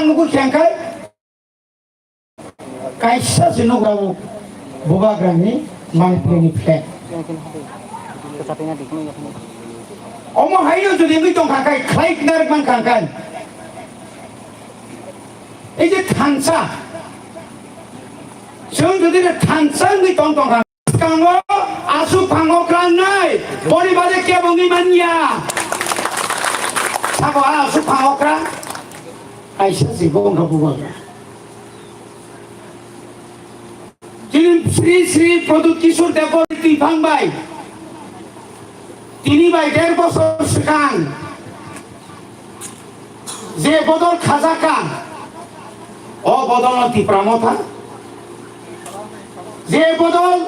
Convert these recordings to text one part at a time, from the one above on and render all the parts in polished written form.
nuku kengkai kaisa sino gawo boga grani mangpeni flat omo hayo jodi mi tong kangkai klaik narik man kangkai এই যে থানসা जों যদি থানসা mi tong tong kanggo asu pango kran nai poribare ke bongi mania sabo asu pango kran aisa si bong ka buga তিনি শ্রী শ্রী প্রদূত কিশোর দেবতী ভাঙবাই তিনি by 1.5 বছর সিকাং যে বদল খাজাকা ও বদলতি প্রামথা যে বদল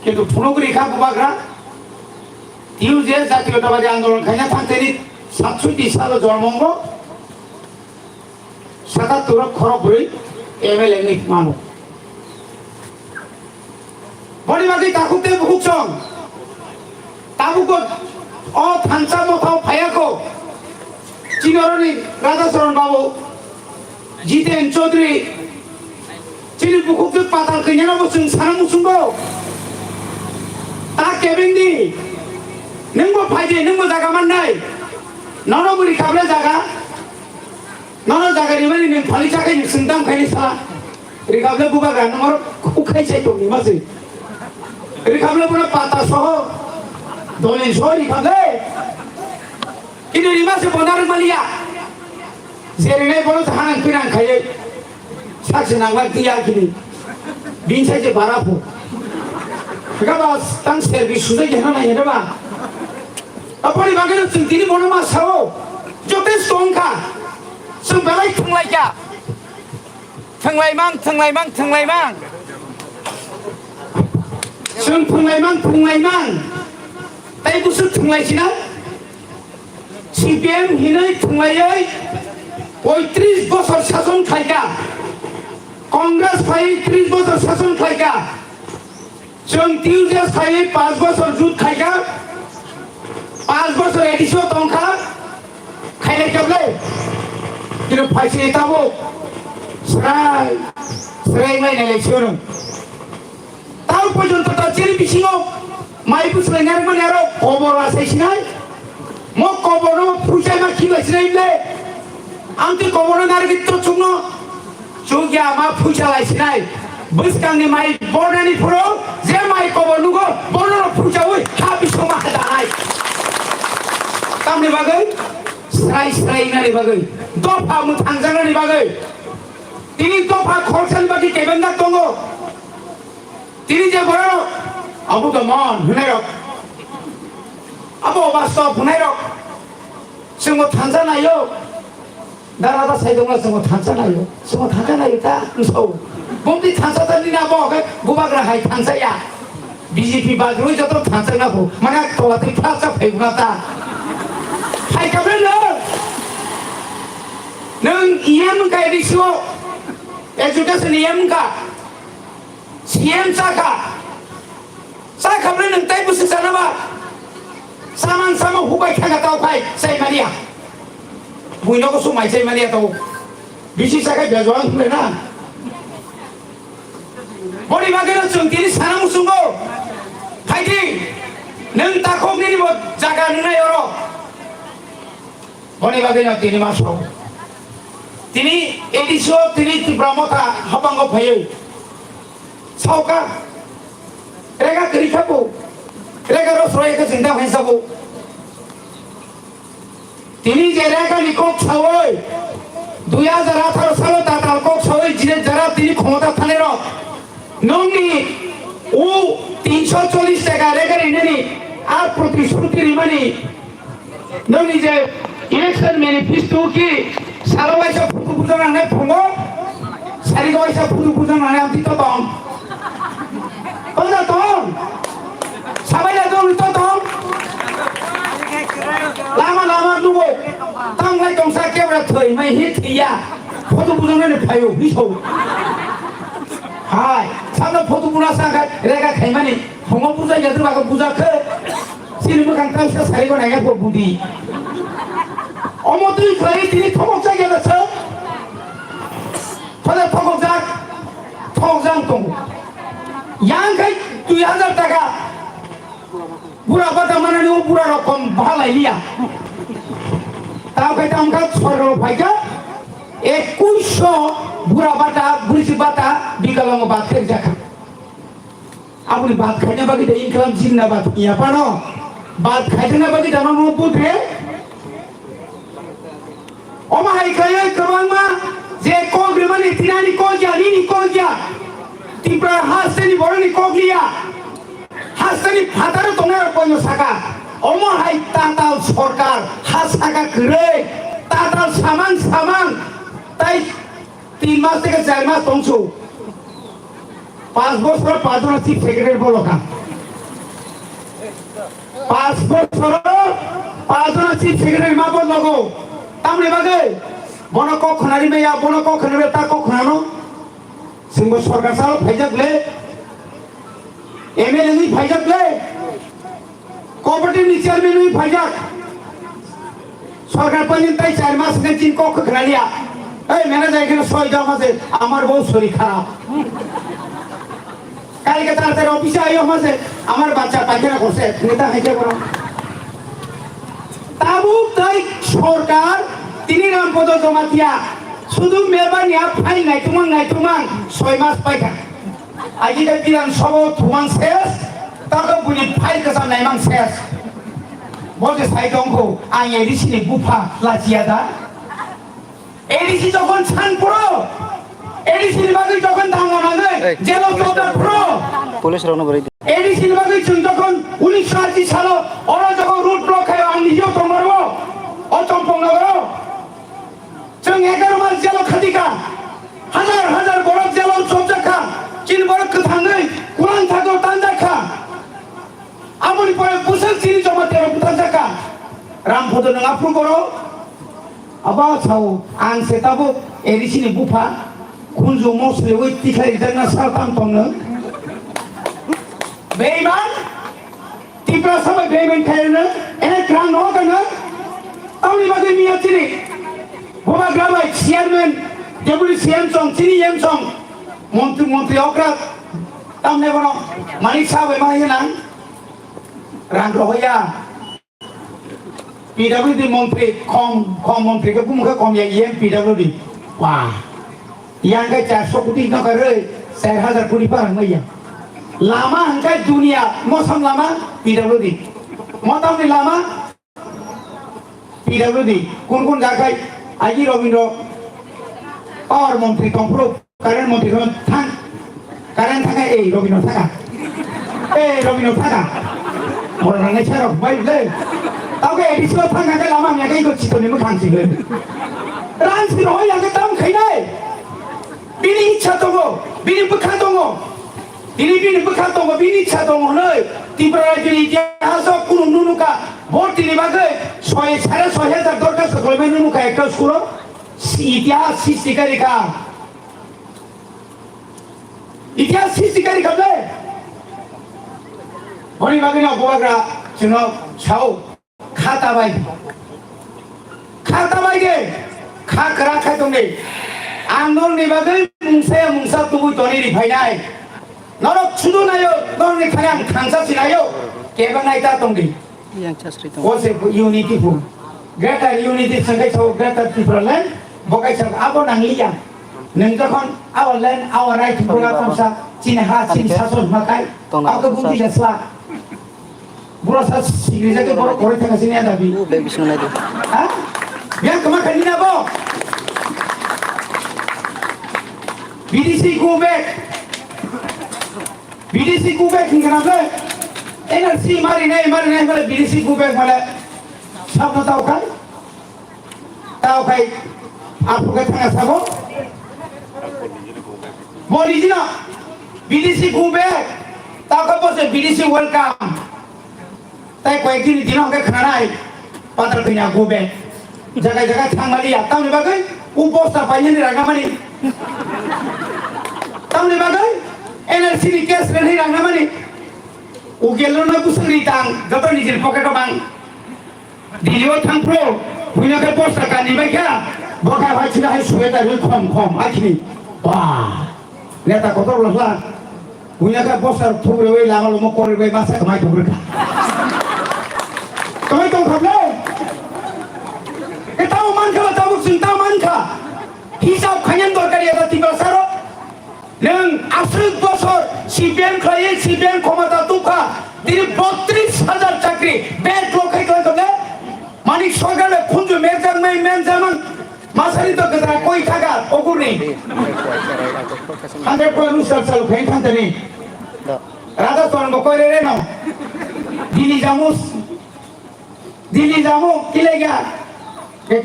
কিন্তু ফুনগুরি খা বুবাগ্রা তিউ যে জাতীয়তাবাদী আন্দোলন খাইনা থাকতেনি 67 সালে জন্মঙ্গ 77 খরবই এমএলএ নিক মানু বড়িবাদি তাকুতে বুকচং তাবুকো ও থানসা মথাও ফায়াকো চিনরনি রাধাচরণ বাবু জিতেন চৌধুরী চিনি বুকুতে পাতাল কইনা বসুং সারা মুসুঙ্গো তা কেবিন্দি নংবো ফাইদে নংবো জায়গা মাননাই ননগুরি খাবলে জায়গা নন জায়গা রিমানি নে ফালি চাকাই নি সিংদাম খাইনি সালা রিকাবলে বুবা গান নমর খুখাই চাই তো নিমাসে রিকাবলে পুরো পাতা সহ দলে সহ রিকাবলে কিন্তু রিমাসে বনার মালিয়া যেরেনে বড় থানান পিরান খাইয়ে সাকসে নাংলা দিয়া কিনি বিন সাইজে বারাফু গাবাস তাং সার্ভিস সুদে জানা নাই হেবা আপনি বাগের তিনি মনমা সাও যথেষ্ট সংখ্যা जों बेलाय थंलायजा थंलायमां जों थंलायमां ताई बुसु थंलायसिना सिपिएम हिनै थंलायै 35 বছর শাসন খাইगा কংগ্রেস फाइ 30 বছর শাসন খাইगा जों টিউজেস फाइ 5 বছর जुद खाइगा 5 বছর এডিশন তংখা খাইলে কেবলে কিন্তু ফাইসে তাবো সেরাই মাই ইলেকশন তাও পর্যন্ত তা চিনি বিসিও মাই বুসলাই নার মানে আরো খবর আছে সিনাই ম খবর ফুসাই মা কি হইছে নাইলে আন্তি খবর নার ভিতর চুনো চুগিয়া মা ফুসালাই সিনাই বসকাংনি মাই বর্ণানি ফুরো যে মাই খবর নুগো বর্ণনা ফুসা হই হাবি সমা দাই কামনি বাগৈ সাই নানি বাগৈ দফা মু থাংজানানি বাগৈ তিনি দফা খরচান বাকি কেবেন্দা দङ তিনি যে বড় আবু তো মন হুনাইরক আবু বাস্তব হুনাইরক जोंबो थांजानायो दारादा साइदोंला जोंबो थांजानायो जोंबो थांजानायो दा गोसोआव बंदि थांजादानि ना बगे बुबाग्रा हाय थांजाया बिजेपि बाग्रुइ जत थांजानांगौ माने तलाते फाजा फैगुना दा फायखाबले नों इएम का एडिसिओ एजुकेशन इएम का सीएम साखा साखाबले नों ताइ बुसु जानोबा सामान सामा हुबाय थागा दावखाय जाय मानिया बुइनोबो समाय जाय मानिया दाव बिसि साखाय बेजवान होनना बडि बागेनो जों दिनै साना मुसुंगो फाइदि नों ताखबनि जागा नुनाय अर बडि बागेनो दिनै मासाव তিনি এডিসিও তিনি ব্রহ্মতা হবাঙ্গ ফাইयो सावका रेगा करिखाबो रेगा रसरयखौ जों दा फाइसाबो তিনি যে রেগা নিকক ছাওই 2018 সালে দাতাল কক ছাওই জিনে যারা তিনি ক্ষমতা থানের নংনি ও 340 টাকা রেগা রিনেনি আর প্রতিশ্রুতি রিমানি নংনি যে ইলেকশন ম্যানিফেস্টো কি সারাবাইসা ফুটু ফুটু নানে ফঙ্গো সারিগাইসা ফুটু ফুটু নানে আতি তো দম কোনটা দম সাবাইলা দম তো দম লামা লামা নুবো তাংলাই দংসা কেবরা থৈ মাই হি থিয়া ফুটু ফুটু নানে ফায়ো বিসौ হাই সামনে ফুটু ফুনা সাঙ্গা রেগা খাইমানি ফঙ্গো বুজাই যাদু বাগো বুজাখো সিনিমो কাंतावसा सारिगो नायगा बुदि 어머들이 그래 তিনি 토목장에 가서 저들 토목장 동 양가이 2,000 টাকা বুড়া বাটা মানে ও বুড়া রকম ভালাইলিয়া তাও কইতে আমকা সরল ভাইকা 2100 বুড়া বাটা বুড়ি বাটা বিকালং বাত করে দেখা আপনি ভাত খাইতে বাকি দেই ইনকাম জিন্না বাত ইয়া পানো ভাত খাইতে না বাকি জানো নো বুঝে ওমা হাই খায় কবাং মা যে কোগ্রে মানে তিনানি কোগিয়া নিনি কোগিয়া তিপ্রা হাসেনি বড়নি কোগলিয়া হাসেনি ফাতারে তোমরা কইনো সাকা ওমা হাই তাতাল সরকার হাসাকা করে তাতাল সামান তাই 3 মাস থেকে 4 মাস তংসু 5 বছর 5 জন চিফ সেক্রেটারি বলকা 5 বছর 5 জন চিফ সেক্রেটারি মা বলগো তামলে বাগে বনক খনারি মেয়া বনক খনারে তা ক খনানো সিংহ সরকার সাল ফাইজাকলে এমএলএ নি ফাইজাকলে কোঅপারেটিভ নি চেয়ারম্যান নি ফাইজাক সরকার পাইন তাই 4 মাস নে চিন ক খনালিয়া এই ম্যানেজার এখানে সই দাও মাঝে আমার বউ শরীর খারাপ কালকে তাড়াতাড়ি অফিসে আইও মাঝে আমার বাচ্চা পায়খানা করছে নেতা হাইতে করো তাবু তাই সরকার তিনি রামপদ জমা দিয়া শুধু মেহরবানি ফাইল নাই তুমাং 6 মাস পাইখা আজি दा বিধানসভা তুমাং শেষ তাকে বুনি ফাইল কাসা নাইমাং শেষ বলতে সাইদংখো আই এডিসিনি বুফা লাজিয়াদা এডিসি যখন ছান পুরো এডিসির বাকি যখন দাঙ্গানানে জেল চৌধা পুরো পুলিশ রওনা করে এডিসির বাকি যখন 1980 সালে ওরা যখন রুট ব্লক হয় আমি নিজেও তোমারবো অচম্পনগর जों 11 मास जेलाव खादिका हाजार बरफ जेलाव सबजाखा चिन बरफ खोथाङै कुरान थागो तानजाखा आमनि परे बुसल सिनि जमा तेरो बुथांजाखा रामपद नङा फुगरो आबा साव आं सेताबो एरिसिनि बुफा खुनजु मसले वै तिखारि दना सालताम तंनो बेइमान तिप्रा सबै बेइमान खायनो एने ग्रां न गनो आउनि बागै मिया चिनि Boba Grawai Chairman Deputy CM Song Chini Yem Song Montri Okrat Tamne Bono Manik Sawe Mahinan Rang Rohya PWD Montri Kom Montri ke Bumka Kom yang Yem PWD Wah yang ke 400 kopi nak kerja 1000 kopi par Maya lama angkat dunia Mosam lama PWD Motam ni lama PWD Kun jagai আজি রবীন্দ্র পাওয়ার মন্ত্রী কম্প্রো current মন্ত্রী থাক current থাকা এই রবীন্দ্র থাকা বড় রাঙাই ছাড়ো বাইলে তাকে এডিসিও থাকা লামা মেগাই করছি তো নেমে খানছিলেন রানসি রয় আগে দাম খাইনাই বিনি ইচ্ছা দङ বিনি বখা দङ বিনি বখা দङ বিনি ইচ্ছা দङ नै ত্রিপুরা রাজ্যের ইতিহাস কোন নুনুকা ভোটটির বাগে 6,500 দরখাস্ত করবে নুনুকা একটা স্কুল ইতিহাস সৃষ্টিকারী খাবে ওই বাগে না বড়রা যেন ছাও খাতা বাইগে খাকরা খাই দङে আন্দোলনनि বাগে মুংসা তুবু তনি রিফাইনাই নরক সুদু নাयो নরনি খায়াং খাংসা সিনাयो केबा Nayta दङे yang casri tong What's unity for? Greater unity sangai so greater people land. Bokai sang abo nang liya. Neng jakon our land our right to pulang kamsa. Cina ha cina sason makai. Aku bukti jasla. Bro sas Inggris ke bro korek tengah sini ada bi. baik bisno na di Hah? Biar kemakan ini apa? BDC go back. Hingga apa? NRC मारी नहीं मारे BDC गुबेक माले सब न ताऊ खाई आपको क्या था सबो बोली जी ना बीडीसी गुबेक ताऊ का बोले बीडीसी वेलकम ताई कोई दिन दिनों के खाना है पत्र पिना गुबेक जगह थांग माली आता हूँ निभागे उपोस्ता पाइने नहीं रंगा मानी ताऊ निभागे एनआरसी नि केस नहीं रंगा मानी Ugelona kusuri tang, gato ni jil pocket bang. Diliwa tang pro, হুইনাকে পোস্টার কানি বাইকা বকা ভাইছিল হাই সুয়েটা রে খম আখিনি বাহ নেতা কত লসলা হুইনাকে পোস্টার থুবরে ওই লাগালো মো করে বাই মাসা কামাই থুবরে কা তুমি তো খাবলে এটাও মান খাবা তাও চিন্তা মান খা হিসাব খাইন দরকারি এটা তিবা সারো নং 80 বছর সিপিএম খাই সিপিএম ক্ষমতা তুকা তিনি 32,000 চাকরি বেড লোকাই করে মানিক সরকারে খুঁজো মেনজামান মাসারি তো গদরা কই থাকা ওগুর নেই 100% চালু খাই খান্তে নেই রাজা তোর কইরে রে নাও দিল্লি যামু কি লাগা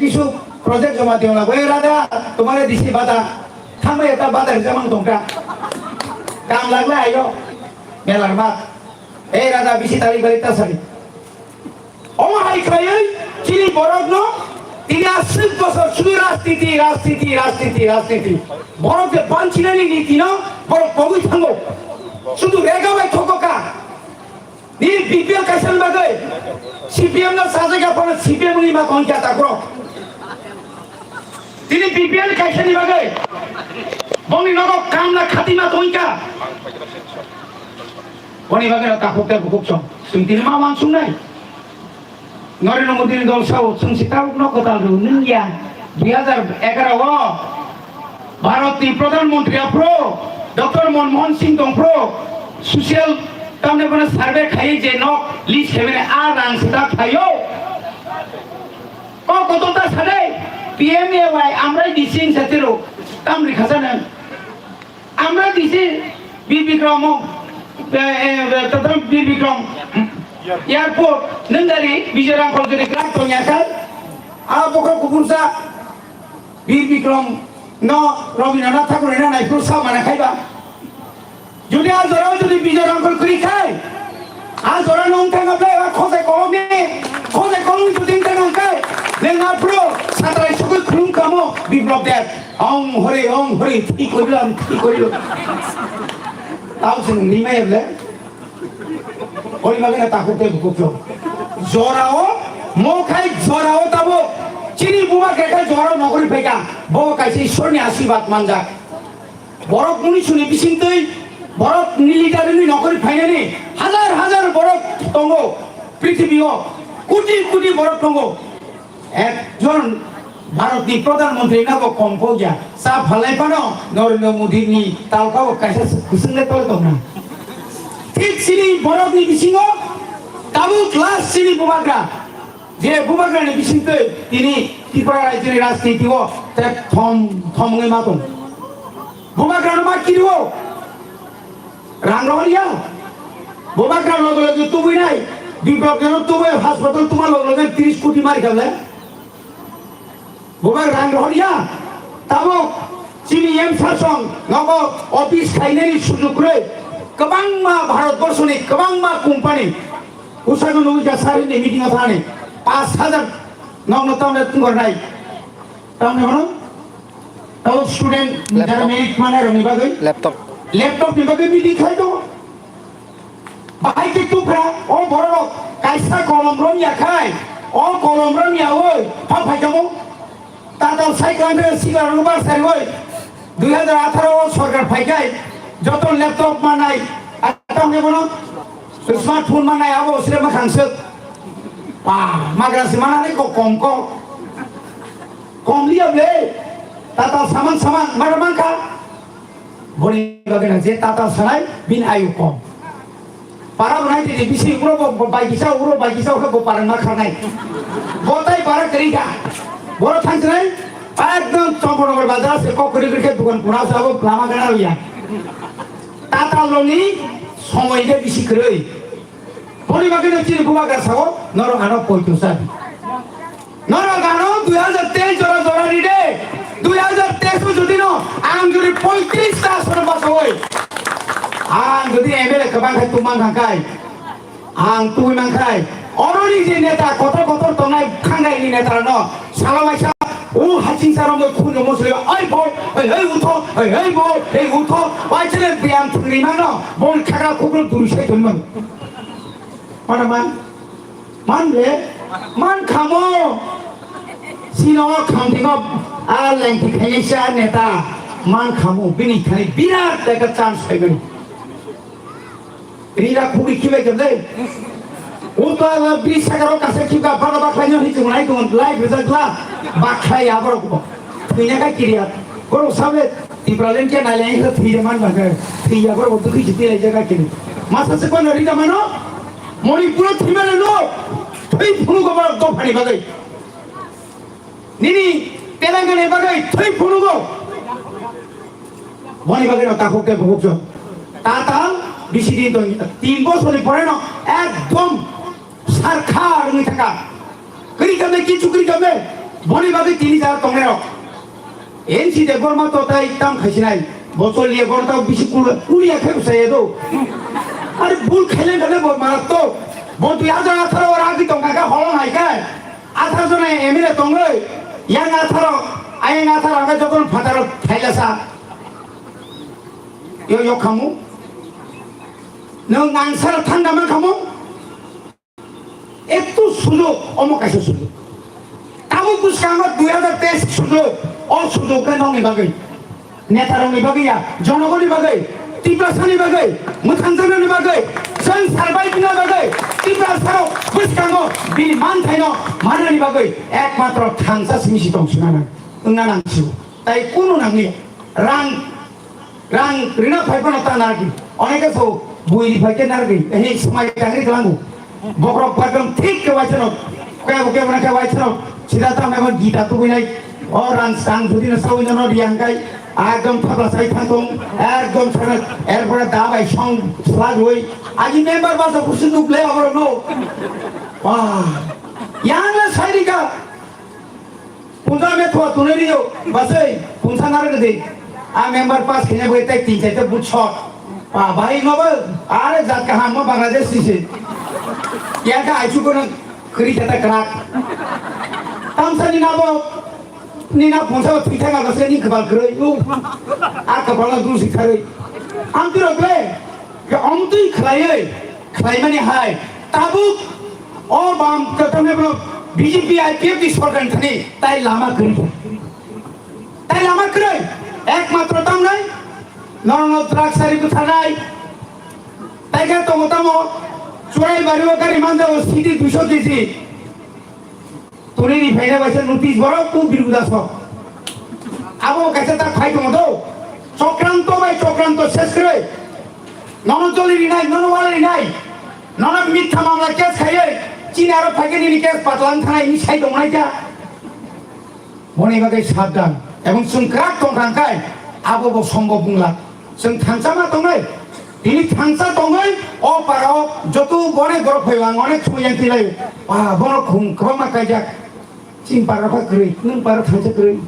কিছু প্রজেক্ট জমা দিও না ওই রাজা তোমারে দিছি বাধা থামে এটা বাধার যেমন তোমরা কাম লাগলে আইলো মেলার বাদ এই রাজা 20 তারিখ বাড়িতে সারি ও হাই খাই চিনি বরফ ন তিনি 80 বছর শুধু রাজনীতি বরফে বাঞ্ছিলেনি নীতি না বরফ বগুই থাঙ্গো শুধু রেগাবাই ঠোকা নি বিপিএল কাইছেন বাগে সিপিএম না সাজেগা পড়ে সিপিএম নি মা কোন কে তাকরো তিনি বিপিএল কাইছেন বাগে বনি নগর কামলা খাতিমা তোইকা বনি বাগে কাকুতে বুকুকছম সুইতির মা মানসুং নাই নরেন্দ্র মোদীর দল সহ সংসিতা কথা নিয়া 2011 ভারতীয় প্রধানমন্ত্রী Afro doctor Manmohan Singh দংপ্রো social তামনে কোন সার্ভে খাই যে নক লিস্ট হেবেনে আর রাং সেটা খাইও কতটা সারে পিএমএওয়াই আমরাই দিছি সেতেরো তাম লিখাছানে আমরা দিছি বীর বিক্রম এয়ারপোর্ট নন্দারি বিজয়রাম কলেজের গ্রাম তনিয়াকাল আর বকর কুকুরসা বীর বিক্রম ন রবীন্দ্রনাথ ঠাকুরের না নাইপুর সব মানে খাইবা যদি আজ ওরাও যদি বিজয়রাম করি খায় আজ ওরা নং থাকবে এবার খোঁজে কলমি যদি খায় লেঙ্গা পুরো সাঁতারাই সকল খুন কামো বিপ্লব দেব অং হরে ঠিক করিলাম তাও সে নিমাই এলে ওইভাবে না তাকুতে বুকুকলো জরাও মোখাই জরাও তাবো চিনি বুমা কেটে জরাও নগরী ফেকা বউ কাইছে ঈশ্বরনি আশীর্বাদ মানজা বরফ মুনি শুনি বিচিন্তই বরফ নীলিটারিনি নগরী ফাইনানি হাজার বরফ তঙ্গ পৃথিবীও কোটি বরফ তঙ্গ একজন ভারতীয় প্রধানমন্ত্রী না কম পৌঁছা সা ফালাই পানো নরেন্দ্র মোদী নি তালকাও কাইছে কুসুঙ্গে তলে তো না ঠিক চিনি বরফ নি বিচিঙ্গ তাবু ক্লাস চিনি বুমাগ্রা যে বুমাগ্রা নি বিচিংতে তিনি ত্রিপুরা রাজ্যের রাজনীতি ও থমঙ্গে মাতন বুমাগ্রা মা কি দিব রাংরহলিয়া বুমাগ্রা লগে তুবই নাই বিপ্লব কেন তুবই হাসপাতাল তোমার লগে 30 কোটি মারি খাবে বুমাগ রাংরহলিয়া তাবু চিনি এম শাসন নগ অফিস খাইনারি সুযোগ রে কবাংমা ভারতবর্ষনি কবাংমা কোম্পানি উসাগো নউজা সারিনি মিটিং আথানি 5000 নগ্নতামনে তুঙ্গর নাই তামনে হনো তাও স্টুডেন্ট যারা মেরিট মানে রনিবাগে ল্যাপটপ নিবাগে মিটিং খাইতো বাইকে তুফরা ও বড় কাইসা কলম রমিয়া খাই ও কলম রমিয়া ওই ফাই যাবো তাতাল সাইকেল সিগার রুবার সাই ওই 2018 সরকার ফাইকাই যত ল্যাপটপ মানাই তামনে বলো স্মার্টফোন মানাই আবো সিরে মাখাংসে মাগ্রাসি মানানি কম লিয়াবলে তাতাল সামান মারা মানকা বনি বাগে না যে তাতাল সানাই বিন আয়ু কম পারা বনাই দিদি বিসি উড়ো বাইকিসা ওকে পারা না খানাই গোটাই পারা করিগা বড় থাকছে নাই একদম চম্পনগর বাজার আছে ককরি দোকান পুরা সব লামা গাড়া হইয়া তাতাল লনি সময় দিয়ে বেশি করে পরিবাকে চিনি বুমাগার সাগো নরগানো পঁয়ত্রিশ নরগানো 2023 জোড়া রে 2023 যদি আম যদি 35টা আসন বাসা হই আম যদি এমএলএ কবাং খাই তুমান খাই আম তুই মান খাই অরনি যে নেতা কত তনাই খাঙ্গাইনি নেতা ন সালামাইসা ও হাসিং সারম খুন মসলে আই বল এই উঠো এই বল এই উঠো ওইছেলে ব্যায়াম তুলি না বল খাগা কুকুর দুরুসাই তুলমান মান রে মান খামো Sino kamtingo lengki kayaknya neta man kamu bini kali binar dekat chance lagi. Rira kubi kibe kerja. Untuk bisa kalau kasih juga pada bakalnya hitung naik dengan live result bakal ya baru punya kan kiri kalau sampai di Berlin ke nilai itu tidak mana bagai tidak baru untuk kita aja kan kiri masa sekolah dari mana mau puluh tiga lo tapi puluh kau baru kau pani bagai Nini Telangana bagai tapi puluh kau mau bagai nak takut ke buku tatang di sini tu timbo soli pernah ekdom सरकार नहीं थका करी कमे की चुकरी कमे बोली बाकी 3000 तंगे रो NC दे गोरमा तो ता एकदम खसिनाई बोतल लिए गोरता बिसी कुली आखे उसे दो अरे बुल खेले गले बो मार तो बहुत याद आ था और आगे तंगा का हॉल हाई का आथा जो ने एमिले तंगे yang आथा आये आथा आगे जो कौन फटारो फैला सा यो kamu nang ansar thanda man kamu itu sudah omong kasih sudah. Kamu puskangot 2023 sudah, oh sudah kan orang ibagai, neta orang ibagai ya, jonogon ibagai, tiprasan ibagai, mutanzan ibagai, sen sarbai bina ibagai, tiprasaro puskangot bini mantaino mana ibagai, ekmatro thangsa simisi tongsunana, enggak nangsu, tapi kuno nangi, rang rina paypon otak nargi, orangnya so buih pakai nargi, ini semai kangri kelangu. Bokrok padam ঠিক ke wacana kayak mana ke wacana sudah tahu memang gita tu binai orang sang jadi nasau jono diangkai agam papa saya tanggung agam sangat erpora dabai song selagui aji member bahasa kursi tu play over no wah yang lah saya dika punca metro tu ni dia bahasa punca nara ke deh member pas kena boleh tak tinggal tu bucot baik ngobrol ada zat kaham mau Bangladesh sih yang kah acu kono kerja tak kerak. Tamsa ni na punca pita nggak kasih ni kebal kerai. Kebalan dulu sih kerai. Amtu rokle, ke amtu kelai mana hai. Tabuk, oh bam ketemu bro BJP IPF di sorgan tadi, tay lama kerai. Ek matro tam nai, normal trak sari tu thanai. Tay kan tomo Surai baru akan iman dah sidi 200 kg. Tuli ni payah baca notis baru tu biru dah so. Abo kata tak khai tu modo. Cokranto seskre. Nono joli ni nai, nono wala ni nai. Nono mitha mamla kes khai. Cina Arab pakai ni kes patuan thana ini saya dong nai ja. Moni bagai sabdan. Ebon sungkrak tong rangkai. Abo bo sombo bungla. Sung thansama tong nai. ini tangsa tongai oh parao jotu bone gorok hoiwang onek semua yang tilai wah bono koma kajak cing para apa keri nung para tangsa keri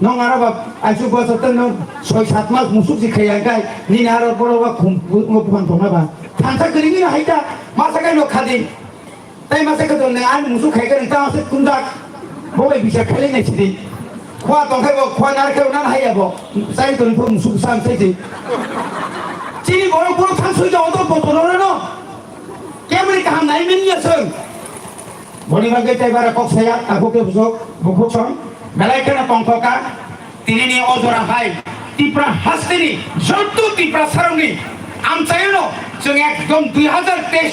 nong arab acu gua setel nong 6-7 mas musuk si kayangkai ni nara bono wa ngupuan tonga ba tangsa keri ni haita masa kai lo khadi tai masa kadol ne an musuk kayaknya nita masa kundak boleh bisa kali nih sih kuat tongai bo kuat nara kau nana haya bo saya tuh musuk sam saya sih Cini boro-boro tansu jauh tu botol orang no, kemana kaham naik minyak seng. Boleh bagai tebara kok saya, aku ke busuk cong, belai kena tongkoka, tini ni ojora hai, tipra hastini, jodoh tipra sarungi, am saya no, seng ekdom 2023